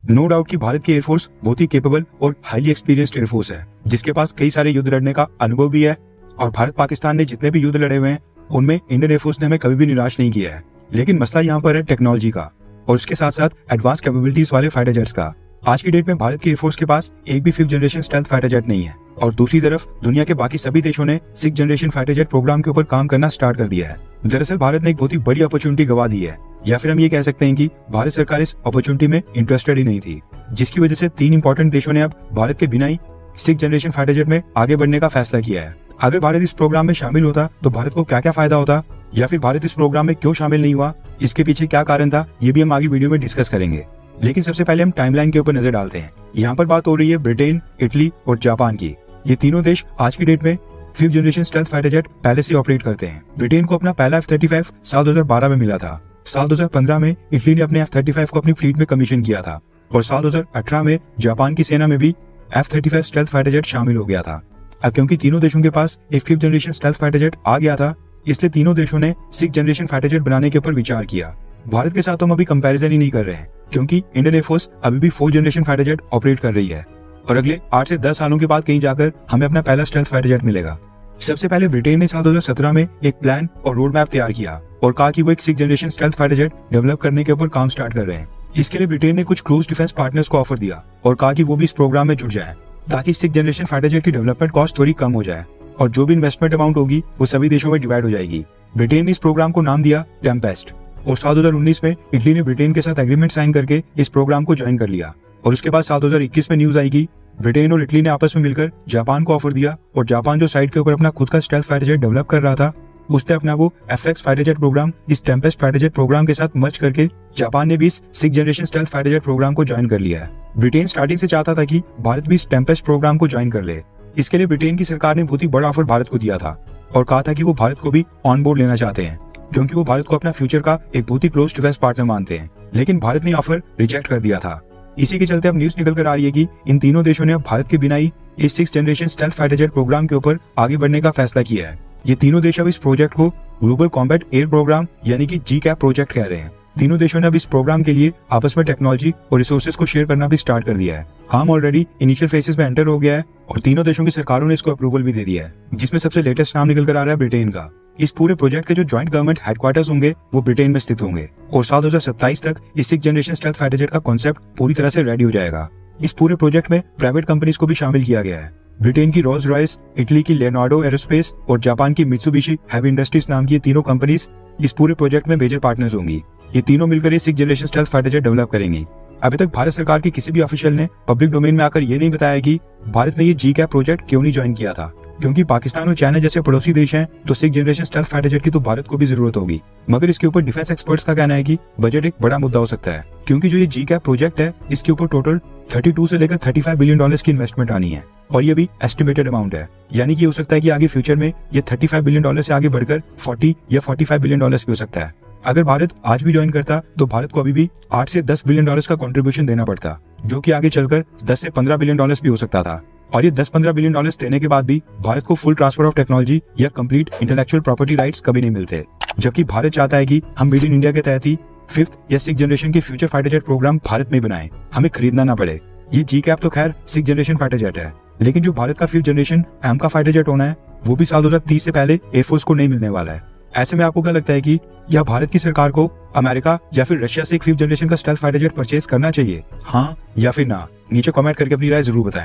No doubt कि भारत की air force बहुत ही केपेबल और हाईली एक्सपीरियंस्ड एयरफोर्स है, जिसके पास कई सारे युद्ध लड़ने का अनुभव भी है। और भारत पाकिस्तान ने जितने भी युद्ध लड़े हुए हैं उनमें इंडियन एयरफोर्स ने हमें कभी भी निराश नहीं किया है। लेकिन मसला यहाँ पर है टेक्नोलॉजी का और उसके साथ साथ एडवांस कैपेबिलिटीज वाले फाइटर जेट्स का। आज की डेट में भारत की एयरफोर्स के पास एक भी 5th generation stealth fighter jet नहीं है और दूसरी तरफ दुनिया के बाकी सभी देशों ने 6th generation fighter jet programme के ऊपर काम करना स्टार्ट कर दिया है। दरअसल भारत ने एक बहुत ही बड़ी अपॉर्चुनिटी गवा दी है, या फिर हम ये कह सकते हैं कि भारत सरकार इस अपॉर्चुनिटी में इंटरेस्टेड ही नहीं थी, जिसकी वजह से 3 इंपॉर्टेंट देशों ने अब भारत के बिना ही 6th जनरेशन फाइटर जेट में आगे बढ़ने का फैसला किया है। अगर भारत इस प्रोग्राम में शामिल होता तो भारत को क्या क्या फायदा होता, या फिर भारत इस प्रोग्राम में क्यों शामिल नहीं हुआ, इसके पीछे क्या कारण था, ये भी हम आगे वीडियो में डिस्कस करेंगे। लेकिन सबसे पहले हम टाइमलाइन के ऊपर नजर डालते हैं। यहाँ पर बात हो रही है ब्रिटेन, इटली और जापान की। ये तीनों देश आज की डेट में 5th generation stealth fighter jet पहले से ऑपरेट करते हैं। ब्रिटेन को अपना पहला F-35 साल 2012 में मिला था। साल 2015 में इटली ने अपने F-35 को अपनी फ्लीट में कमीशन किया था और साल 2018 में जापान की सेना में भी F-35 स्टेल्थ फाइटर जेट शामिल हो गया था। अब क्योंकि तीनों देशों के पास एक 5th generation stealth fighter jet आ गया था, इसलिए तीनों देशों ने 6th जनरेशन फाइटर जेट बनाने के ऊपर विचार किया। भारत के साथ हम अभी कंपैरिजन ही नहीं कर रहे हैं, क्योंकि इंडियन एयरफोर्स अभी भी 4th generation fighter jet operate कर रही है और अगले 8 से 10 सालों के बाद कहीं जाकर हमें अपना पहला स्टेल्थ फाइटर जेट मिलेगा। सबसे पहले ब्रिटेन ने साल 2017 में एक प्लान और रोड मैप तैयार किया और कहा कि वो एक 6th generation stealth fighter jet develop करने के ऊपर काम स्टार्ट कर रहे हैं। इसके लिए ब्रिटेन ने कुछ क्लोज डिफेंस पार्टनर्स को ऑफर दिया और कहा कि वो भी इस प्रोग्राम में जुड़ जाए, ताकि 6th जनरेशन फाइटर जेट की डेवलपमेंट कॉस्ट थोड़ी कम हो जाए और जो भी इन्वेस्टमेंट अमाउंट होगी वो सभी देशों में डिवाइड हो जाएगी। ब्रिटेन ने इस प्रोग्राम को नाम दिया टेम्पेस्ट और साल 2019 में इटली ने ब्रिटेन के साथ एग्रीमेंट साइन करके इस प्रोग्राम को ज्वाइन कर लिया। और उसके बाद साल 2021 में न्यूज आएगी ब्रिटेन और इटली ने आपस में मिलकर जापान को ऑफर दिया और जापान जो साइड के ऊपर अपना खुद का स्टेल्थ फाइटर जेट डेवलप कर रहा था, उसने अपना वो FX फाइटर जेट प्रोग्राम इस टेम्पेस्ट फाइटर जेट प्रोग्राम के साथ मर्ज करके जापान ने भी इस 6th generation stealth fighter jet programme को ज्वाइन कर लिया है। ब्रिटेन स्टार्टिंग से चाहता था कि भारत भी इस टेम्पेस्ट प्रोग्राम को ज्वाइन कर ले। इसके लिए ब्रिटेन की सरकार ने बहुत ही बड़ा ऑफर भारत को दिया था और कहा था कि वो भारत को भी ऑन बोर्ड लेना चाहते हैं, क्योंकि वो भारत को अपना फ्यूचर का एक बहुत ही क्लोज डिफेंस पार्टनर मानते हैं। लेकिन भारत ने ऑफर रिजेक्ट कर दिया था। इसी के चलते अब न्यूज निकल कर आ रही है कि इन तीनों देशों ने अब भारत के बिना ही इस 6th generation stealth fighter jet programme के ऊपर आगे बढ़ने का फैसला किया है। ये तीनों देश अब इस प्रोजेक्ट को ग्लोबल कॉम्बैट एयर प्रोग्राम यानी कि GCAP प्रोजेक्ट कह रहे हैं। तीनों देशों ने अब इस प्रोग्राम के लिए आपस में टेक्नोलॉजी और रिसोर्सेज को शेयर करना भी स्टार्ट कर दिया है। काम ऑलरेडी इनिशियल फेजेस में एंटर हो गया है और तीनों देशों की सरकारों ने इसको अप्रूवल भी दे दिया है, जिसमें सबसे लेटेस्ट नाम निकल कर आ रहा है ब्रिटेन का। इस पूरे प्रोजेक्ट के जो ज्वाइंट गवर्नमेंट हेडक्वार्टर्स होंगे वो ब्रिटेन में स्थित होंगे और साल 2027 तक इस 6th generation stealth fighter jet का कॉन्सेप्ट पूरी तरह से रेडी हो जाएगा। इस पूरे प्रोजेक्ट में प्राइवेट कंपनीज को भी शामिल किया गया है। ब्रिटेन की रोल्स रॉयस, इटली की लेनार्डो एरोस्पेस और जापान की मित्सुबिशी हैवी इंडस्ट्रीज नाम की तीनों कंपनीज इस पूरे प्रोजेक्ट में मेजर पार्टनर्स होंगी। ये तीनों मिलकर ये 6th generation stealth fighter jet develop करेंगी। अभी तक भारत सरकार के किसी भी ऑफिशियल ने पब्लिक डोमेन में आकर ये नहीं बताया कि भारत ने ये GCAP प्रोजेक्ट क्यों नहीं ज्वाइन किया था, क्योंकि पाकिस्तान और चाइना जैसे पड़ोसी देश हैं तो 6th generation stealth fighter jet की तो भारत को भी जरूरत होगी। मगर इसके ऊपर डिफेंस एक्सपर्ट्स का कहना है कि बजट एक बड़ा मुद्दा हो सकता है, क्योंकि जो ये GCAP प्रोजेक्ट है इसके ऊपर टोटल 32 से लेकर 35 बिलियन डॉलर्स की इन्वेस्टमेंट आनी है और ये भी एस्टिमेटेड अमाउंट है। यानी कि हो सकता है कि आगे फ्यूचर में ये 35 बिलियन डॉलर से आगे बढ़कर 40 या 45 बिलियन डॉलर्स भी हो सकता है। अगर भारत आज भी ज्वाइन करता तो भारत को अभी भी 8 से 10 बिलियन डॉलर्स का कंट्रीब्यूशन देना पड़ता, जो कि आगे चलकर 10 से 15 बिलियन डॉलर्स भी हो सकता था। और ये 10-15 बिलियन डॉलर्स देने के बाद भी भारत को फुल ट्रांसफर ऑफ टेक्नोलॉजी या कंप्लीट इंटेलेक्चुअल प्रॉपर्टी राइट्स कभी नहीं मिलते, जबकि भारत चाहता है कि हम मेड इन इंडिया के तहत ही 5th या 6th जनरेशन के future fighter jet programme Bharat में बनाए, हमें खरीदना ना पड़े। ये GCAP तो खैर 6th जनरेशन फाइटर जेट है, लेकिन जो भारत का 5th generation AMCA fighter jet होना है वो भी साल 2030 से पहले एयरफोर्स को नहीं मिलने वाला है। ऐसे में आपको क्या लगता है कि या भारत की सरकार को अमेरिका या फिर रशिया से एक 5th जनरेशन का स्टेल्थ फाइटर जेट परचेज करना चाहिए, हाँ या फिर ना? नीचे कमेंट करके अपनी राय जरूर बताएं।